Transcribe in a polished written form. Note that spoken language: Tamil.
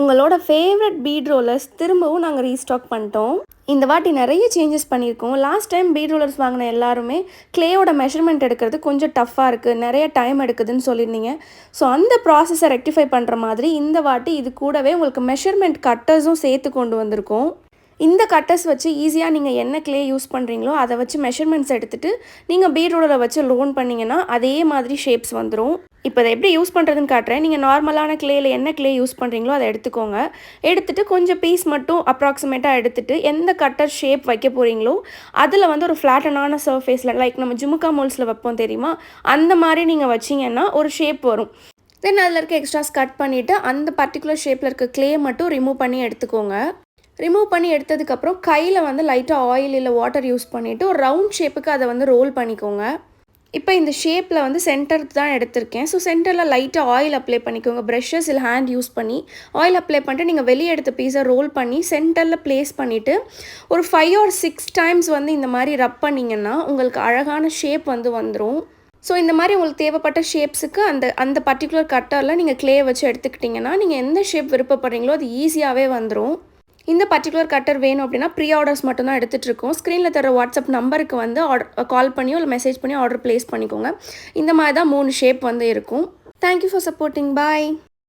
உங்களோட ஃபேவரட் பீட் ரோலர்ஸ் திரும்பவும் நாங்கள் ரீஸ்டாக் பண்ணிட்டோம். இந்த வாட்டி நிறைய சேஞ்சஸ் பண்ணியிருக்கோம். லாஸ்ட் டைம் பீட் ரோலர்ஸ் வாங்கின எல்லாருமே கிளேயோட மெஷர்மெண்ட் எடுக்கிறது கொஞ்சம் டஃப்பாக இருக்குது, நிறைய டைம் எடுக்குதுன்னு சொல்லியிருந்தீங்க. ஸோ அந்த ப்ராசஸை ரெக்டிஃபை பண்ணுற மாதிரி இந்த வாட்டி இது கூடவே உங்களுக்கு மெஷர்மெண்ட் கட்டர்ஸும் சேர்த்து கொண்டு வந்திருக்கோம். இந்த கட்டர்ஸ் வச்சு ஈஸியாக நீங்கள் என்ன கிளே யூஸ் பண்ணுறீங்களோ அதை வச்சு மெஷர்மெண்ட்ஸ் எடுத்துகிட்டு நீங்கள் பீட் ரோலரை வச்சு லோன் பண்ணிங்கன்னா அதே மாதிரி ஷேப்ஸ் வந்துடும். இப்போ அதை எப்படி யூஸ் பண்ணுறதுன்னு காட்டுறேன். நீங்கள் நார்மலான கிளேயில் என்ன கிளே யூஸ் பண்ணுறீங்களோ அதை எடுத்துக்கோங்க. எடுத்துகிட்டு கொஞ்சம் பீஸ் மட்டும் அப்ராக்சிமேட்டாக எடுத்துகிட்டு எந்த கட்டர் ஷேப் வைக்க போகிறீங்களோ அதில் வந்து ஒரு ஃப்ளாட்டனான சர்ஃபேஸில் லைக் நம்ம ஜுமுக்கா மோல்ஸில் வைப்போம் தெரியுமா, அந்த மாதிரி நீங்கள் வச்சிங்கன்னா ஒரு ஷேப் வரும். தென் அதில் இருக்க எக்ஸ்ட்ராஸ் கட் பண்ணிவிட்டு அந்த பர்டிகுலர் ஷேப்பில் இருக்க கிளே மட்டும் ரிமூவ் பண்ணி எடுத்துக்கோங்க. ரிமூவ் பண்ணி எடுத்ததுக்கப்புறம் கையில் வந்து லைட்டாக ஆயில் இல்லை வாட்டர் யூஸ் பண்ணிவிட்டு ஒரு ரவுண்ட் ஷேப்புக்கு அதை வந்து ரோல் பண்ணிக்கோங்க. இப்போ இந்த ஷேப்பில் வந்து சென்டருக்கு தான் எடுத்திருக்கேன். ஸோ சென்டரில் லைட்டாக ஆயில் அப்ளை பண்ணிக்கோங்க. ப்ரஷஸ் இல்லை ஹேண்ட் யூஸ் பண்ணி ஆயில் அப்ளை பண்ணிட்டு நீங்கள் வெளியே எடுத்த பீஸை ரோல் பண்ணி சென்டரில் ப்ளேஸ் பண்ணிவிட்டு ஒரு 5 or 6 டைம்ஸ் வந்து இந்த மாதிரி ரப் பண்ணிங்கன்னா உங்களுக்கு அழகான ஷேப் வந்து வந்துடும். ஸோ இந்த மாதிரி உங்களுக்கு தேவைப்பட்ட ஷேப்ஸுக்கு அந்த பர்டிகுலர் கட்டரில் நீங்கள் கிளே வச்சு எடுத்துக்கிட்டிங்கன்னா நீங்கள் எந்த ஷேப் விருப்பப்படுறீங்களோ அது ஈஸியாகவே வந்துடும். இந்த பர்டிகுலர் கட்டர் வேணும் அப்படின்னா ப்ரீ ஆர்டர்ஸ் மட்டும்தான் எடுத்துகிட்ருக்கோம். ஸ்க்ரீனில் தர வாட்ஸ்அப் நம்பருக்கு வந்து கால் பண்ணியோ இல்லை மெசேஜ் பண்ணி ஆர்டர் ப்ளேஸ் பண்ணிக்கோங்க. இந்த மாதிரி தான் 3 ஷேப் வந்து இருக்கும். Thank you for supporting. பாய்.